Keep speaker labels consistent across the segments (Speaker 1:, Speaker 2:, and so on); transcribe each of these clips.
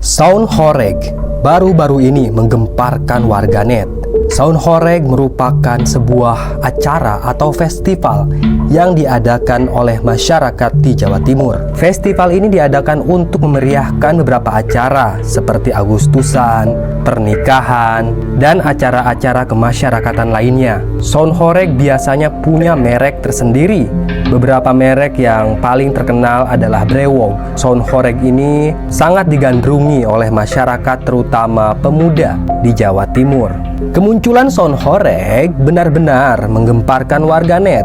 Speaker 1: Sound Horeg baru-baru ini menggemparkan warganet. Sound Horeg merupakan sebuah acara atau festival yang diadakan oleh masyarakat di Jawa Timur. Festival ini diadakan untuk memeriahkan beberapa acara seperti Agustusan, pernikahan, dan acara-acara kemasyarakatan lainnya. Sound Horeg biasanya punya merek tersendiri. Beberapa merek yang paling terkenal adalah Brewong. Sound Horeg ini sangat digandrungi oleh masyarakat terutama pemuda di Jawa Timur. Kemunculan Sound Horeg benar-benar menggemparkan warganet.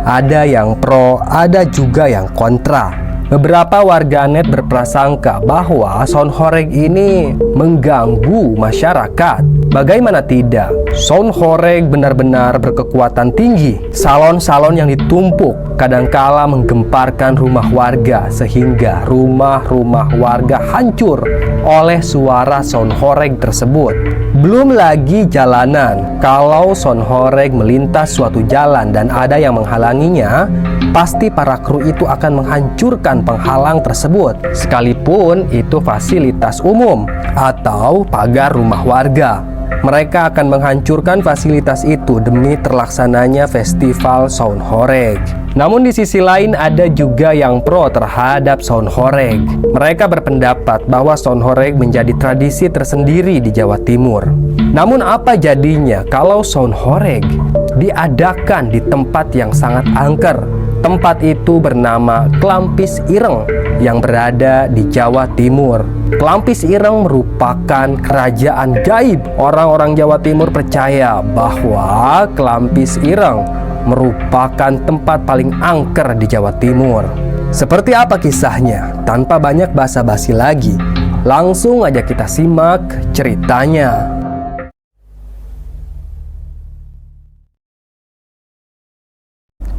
Speaker 1: Ada yang pro, ada juga yang kontra. Beberapa warganet berprasangka bahwa Sound Horeg ini mengganggu masyarakat. Bagaimana tidak? Sound Horeg benar-benar berkekuatan tinggi. Salon-salon yang ditumpuk kadangkala menggemparkan rumah warga sehingga rumah-rumah warga hancur oleh suara Sound Horeg tersebut. Belum lagi jalanan. Kalau Sound Horeg melintas suatu jalan dan ada yang menghalanginya, pasti para kru itu akan menghancurkan penghalang tersebut, sekalipun itu fasilitas umum atau pagar rumah warga. Mereka akan menghancurkan fasilitas itu demi terlaksananya festival Sound Horeg. Namun di sisi lain ada juga yang pro terhadap Sound Horeg. Mereka berpendapat bahwa Sound Horeg menjadi tradisi tersendiri di Jawa Timur. Namun apa jadinya kalau Sound Horeg diadakan di tempat yang sangat angker? Tempat itu bernama Klampis Ireng yang berada di Jawa Timur. Klampis Ireng merupakan kerajaan gaib. Orang-orang Jawa Timur percaya bahwa Klampis Ireng merupakan tempat paling angker di Jawa Timur. Seperti apa kisahnya? Tanpa banyak basa-basi lagi, langsung aja kita simak ceritanya.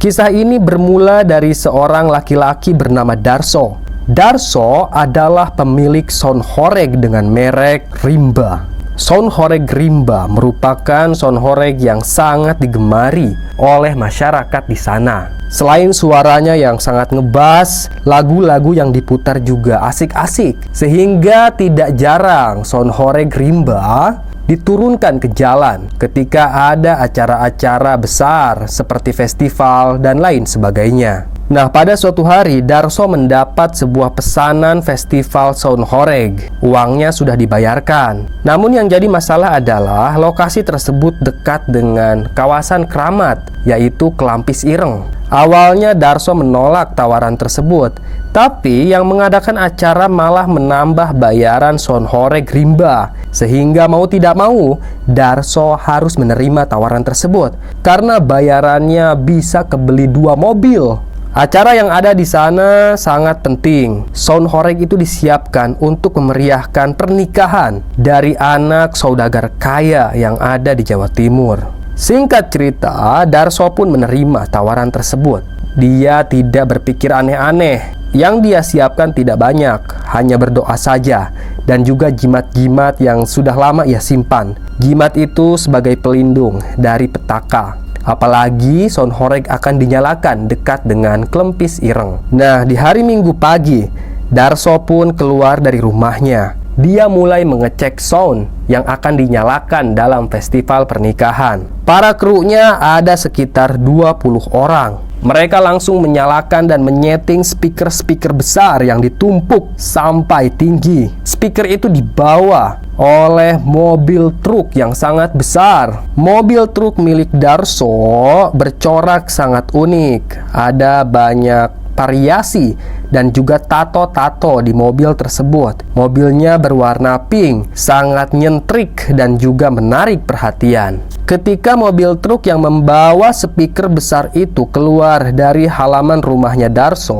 Speaker 1: Kisah ini bermula dari seorang laki-laki bernama Darso. Darso adalah pemilik Sound Horeg dengan merek Rimba. Sound Horeg Rimba merupakan Sound Horeg yang sangat digemari oleh masyarakat di sana. Selain suaranya yang sangat ngebas, lagu-lagu yang diputar juga asik-asik. Sehingga tidak jarang Sound Horeg Rimba diturunkan ke jalan ketika ada acara-acara besar seperti festival dan lain sebagainya. Nah, pada suatu hari Darso mendapat sebuah pesanan festival Sound Horeg. Uangnya sudah dibayarkan. Namun yang jadi masalah adalah lokasi tersebut dekat dengan kawasan keramat, yaitu Klampis Ireng. Awalnya Darso menolak tawaran tersebut, tapi yang mengadakan acara malah menambah bayaran Sound Horeg Rimba. Sehingga mau tidak mau, Darso harus menerima tawaran tersebut karena bayarannya bisa kebeli 2 mobil. Acara yang ada di sana sangat penting. Sound Horeg itu disiapkan untuk memeriahkan pernikahan dari anak saudagar kaya yang ada di Jawa Timur. Singkat cerita, Darso pun menerima tawaran tersebut. Dia tidak berpikir aneh-aneh. Yang dia siapkan tidak banyak, hanya berdoa saja, dan juga jimat-jimat yang sudah lama ia simpan. Jimat itu sebagai pelindung dari petaka. Apalagi Sound Horeg akan dinyalakan dekat dengan Klampis Ireng. Nah, di hari Minggu pagi, Darso pun keluar dari rumahnya. Dia mulai mengecek sound yang akan dinyalakan dalam festival pernikahan. Para krunya ada sekitar 20 orang. Mereka langsung menyalakan dan menyeting speaker-speaker besar yang ditumpuk sampai tinggi. Speaker itu dibawa oleh mobil truk yang sangat besar. Mobil truk milik Darso bercorak sangat unik. Ada banyak variasi dan juga tato-tato di mobil tersebut. Mobilnya berwarna pink, sangat nyentrik dan juga menarik perhatian. Ketika mobil truk yang membawa speaker besar itu keluar dari halaman rumahnya Darso,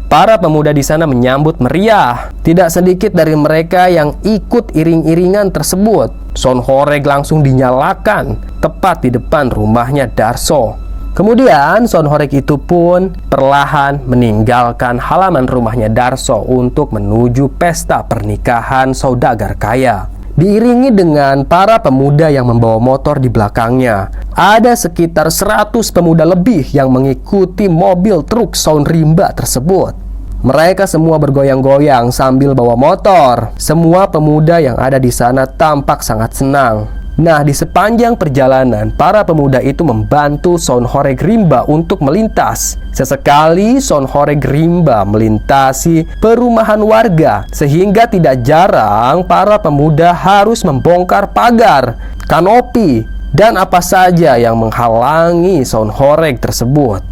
Speaker 1: para pemuda di sana menyambut meriah. Tidak sedikit dari mereka yang ikut iring-iringan tersebut. Sound Horeg langsung dinyalakan tepat di depan rumahnya Darso. Kemudian Sound Horeg itu pun perlahan meninggalkan halaman rumahnya Darso untuk menuju pesta pernikahan saudagar kaya. Diiringi dengan para pemuda yang membawa motor di belakangnya. Ada sekitar 100 pemuda lebih yang mengikuti mobil truk Sound Rimba tersebut. Mereka semua bergoyang-goyang sambil bawa motor. Semua pemuda yang ada di sana tampak sangat senang. Nah, di sepanjang perjalanan, para pemuda itu membantu Sonhoreg Rimba untuk melintas. Sesekali Sonhoreg Rimba melintasi perumahan warga, sehingga tidak jarang para pemuda harus membongkar pagar, kanopi, dan apa saja yang menghalangi Sonhoreg tersebut.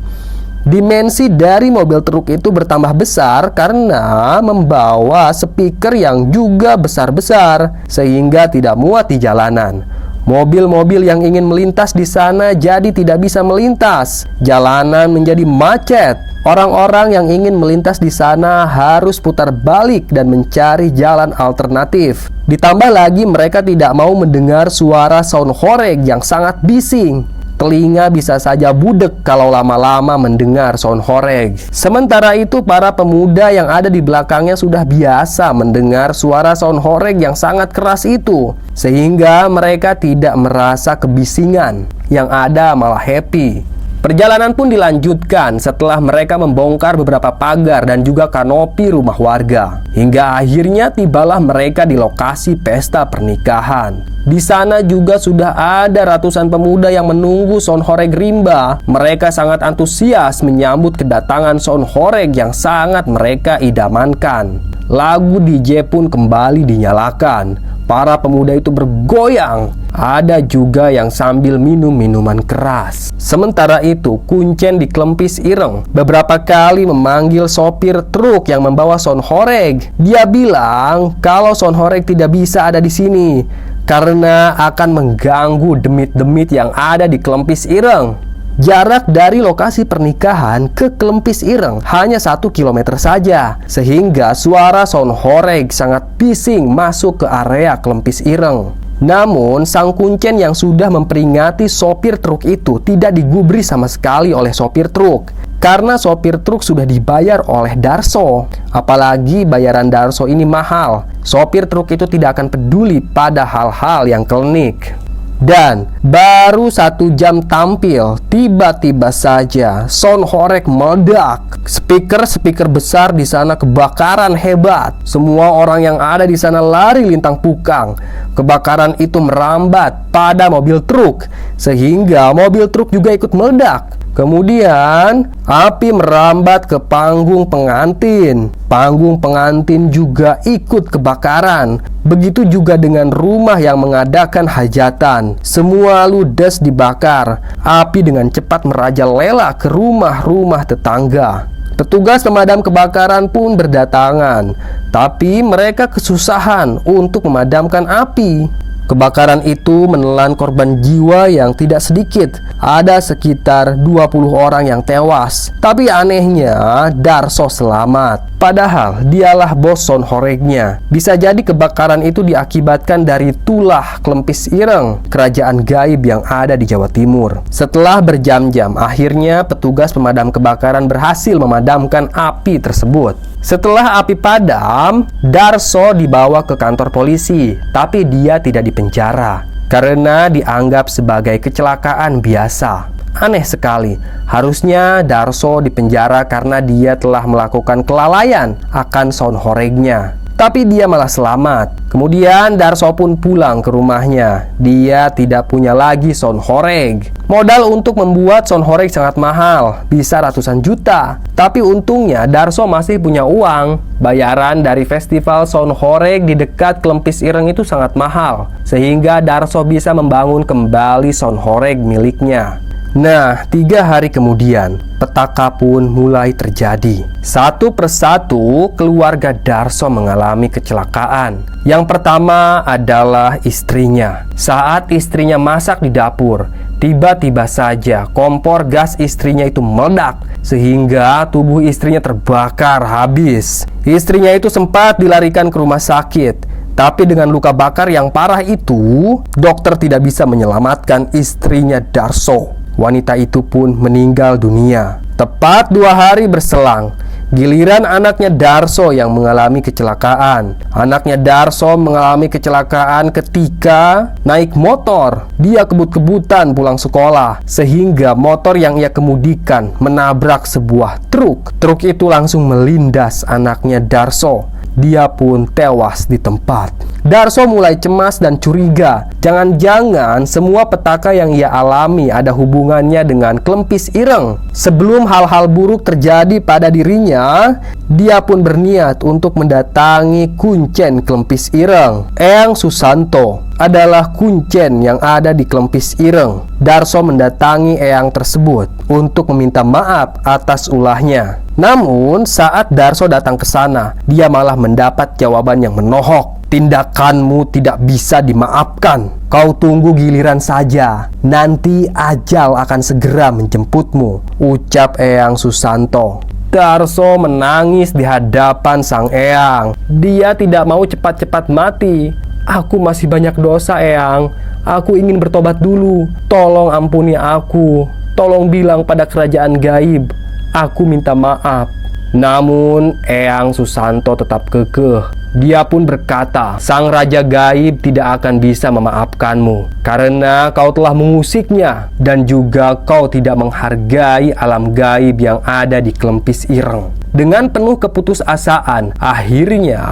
Speaker 1: Dimensi dari mobil truk itu bertambah besar karena membawa speaker yang juga besar-besar, sehingga tidak muat di jalanan. Mobil-mobil yang ingin melintas di sana jadi tidak bisa melintas. Jalanan menjadi macet. Orang-orang yang ingin melintas di sana harus putar balik dan mencari jalan alternatif. Ditambah lagi mereka tidak mau mendengar suara Sonhoreg yang sangat bising. Telinga bisa saja budek kalau lama-lama mendengar Sonhoreg. Sementara itu para pemuda yang ada di belakangnya sudah biasa mendengar suara Sonhoreg yang sangat keras itu, sehingga mereka tidak merasa kebisingan. Yang ada malah happy. Perjalanan pun dilanjutkan setelah mereka membongkar beberapa pagar dan juga kanopi rumah warga. Hingga akhirnya tibalah mereka di lokasi pesta pernikahan. Di sana juga sudah ada ratusan pemuda yang menunggu Sonhoreg Rimba. Mereka sangat antusias menyambut kedatangan Sonhoreg yang sangat mereka idamankan. Lagu DJ pun kembali dinyalakan. Para pemuda itu bergoyang. Ada juga yang sambil minum minuman keras. Sementara itu, Kuncen di Klempis Ireng beberapa kali memanggil sopir truk yang membawa Sonhoreg. Dia bilang kalau Sonhoreg tidak bisa ada di sini karena akan mengganggu demit-demit yang ada di Klempis Ireng. Jarak dari lokasi pernikahan ke Klempis Ireng hanya 1 kilometer saja, sehingga suara Sonhoreg sangat bising masuk ke area Klempis Ireng. Namun, sang Kuncen yang sudah memperingati sopir truk itu tidak digubris sama sekali oleh sopir truk, karena sopir truk sudah dibayar oleh Darso. Apalagi bayaran Darso ini mahal. Sopir truk itu tidak akan peduli pada hal-hal yang klinik. Dan baru 1 jam tampil, tiba-tiba saja Sonhoreg meledak. Speaker besar di sana kebakaran hebat. Semua orang yang ada di sana lari lintang pukang. Kebakaran itu merambat pada mobil truk, sehingga mobil truk juga ikut meledak. Kemudian api merambat ke panggung pengantin. Panggung pengantin juga ikut kebakaran. Begitu juga dengan rumah yang mengadakan hajatan. Semua ludes dibakar. Api dengan cepat merajalela ke rumah-rumah tetangga. Petugas pemadam kebakaran pun berdatangan, tapi mereka kesusahan untuk memadamkan api. Kebakaran itu menelan korban jiwa yang tidak sedikit. Ada sekitar 20 orang yang tewas. Tapi anehnya, Darso selamat. Padahal dialah bos Sonhoregnya. Bisa jadi kebakaran itu diakibatkan dari Tulah Klempis Ireng, kerajaan gaib yang ada di Jawa Timur. Setelah berjam-jam, akhirnya petugas pemadam kebakaran berhasil memadamkan api tersebut. Setelah api padam, Darso dibawa ke kantor polisi, tapi dia tidak dipenjara karena dianggap sebagai kecelakaan biasa. Aneh sekali, harusnya Darso dipenjara karena dia telah melakukan kelalaian akan Sonhoregnya. Tapi dia malah selamat. Kemudian Darso pun pulang ke rumahnya. Dia tidak punya lagi Sonhoreg. Modal untuk membuat Sonhoreg sangat mahal, bisa ratusan juta. Tapi untungnya Darso masih punya uang. Bayaran dari festival Sonhoreg di dekat Klempis Ireng itu sangat mahal, sehingga Darso bisa membangun kembali Sonhoreg miliknya. Nah, 3 hari kemudian, petaka pun mulai terjadi. Satu persatu keluarga Darso mengalami kecelakaan. Yang pertama adalah istrinya. Saat istrinya masak di dapur, tiba-tiba saja kompor gas istrinya itu meledak, sehingga tubuh istrinya terbakar habis. Istrinya itu sempat dilarikan ke rumah sakit, tapi dengan luka bakar yang parah itu, dokter tidak bisa menyelamatkan istrinya Darso. Wanita itu pun meninggal dunia. Tepat 2 hari berselang, Giliran anaknya Darso yang mengalami kecelakaan. Anaknya Darso mengalami kecelakaan ketika naik motor. Dia kebut-kebutan pulang sekolah, sehingga motor yang ia kemudikan menabrak sebuah truk. Truk itu langsung melindas anaknya Darso. Dia pun tewas di tempat. Darso mulai cemas dan curiga. Jangan-jangan semua petaka yang ia alami ada hubungannya dengan Klempis Ireng. Sebelum hal-hal buruk terjadi pada dirinya, dia pun berniat untuk mendatangi kuncen Klempis Ireng. Eyang Susanto adalah kuncen yang ada di Klempis Ireng. Darso mendatangi eyang tersebut untuk meminta maaf atas ulahnya. Namun saat Darso datang ke sana, dia malah mendapat jawaban yang menohok. Tindakanmu tidak bisa dimaafkan. Kau tunggu giliran saja. Nanti ajal akan segera menjemputmu, ucap Eyang Susanto. Darso menangis di hadapan sang eyang. Dia tidak mau cepat-cepat mati. Aku masih banyak dosa, Eyang. Aku ingin bertobat dulu. Tolong ampuni aku. Tolong bilang pada kerajaan gaib, aku minta maaf. Namun Eyang Susanto tetap kekeh. Dia pun berkata, sang raja gaib tidak akan bisa memaafkanmu karena kau telah mengusiknya, dan juga kau tidak menghargai alam gaib yang ada di Klempis Ireng. Dengan penuh keputusasaan, akhirnya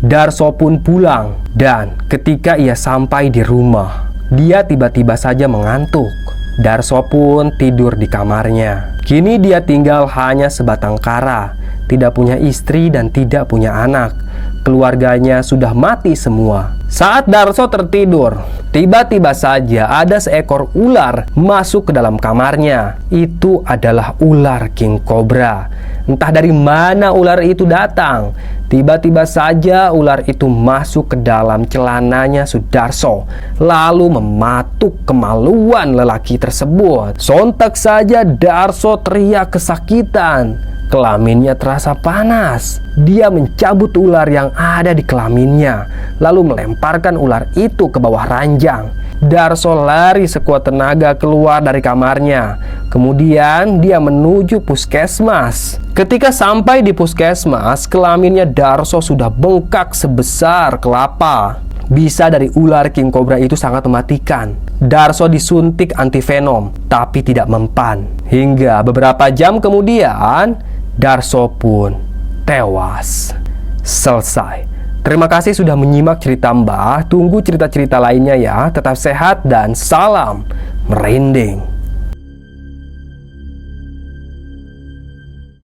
Speaker 1: Darso pun pulang. Dan ketika ia sampai di rumah, dia tiba-tiba saja mengantuk. Darso pun tidur di kamarnya. Kini dia tinggal hanya sebatang kara, tidak punya istri dan tidak punya anak. Keluarganya sudah mati semua. Saat Darso tertidur, tiba-tiba saja ada seekor ular masuk ke dalam kamarnya. Itu adalah ular King Cobra. Entah dari mana ular itu datang. Tiba-tiba saja ular itu masuk ke dalam celananya Sudarso, lalu mematuk kemaluan lelaki tersebut. Sontak saja Darso teriak kesakitan. Kelaminnya terasa panas. Dia mencabut ular yang ada di kelaminnya, lalu melemparkan ular itu ke bawah ranjang. Darso lari sekuat tenaga keluar dari kamarnya. Kemudian dia menuju puskesmas. Ketika sampai di puskesmas, kelaminnya Darso sudah bengkak sebesar kelapa. Bisa dari ular King Cobra itu sangat mematikan. Darso disuntik antivenom, tapi tidak mempan. Hingga beberapa jam kemudian, Darso pun tewas. Selesai. Terima kasih sudah menyimak cerita Mbah. Tunggu cerita-cerita lainnya ya. Tetap sehat dan salam merinding.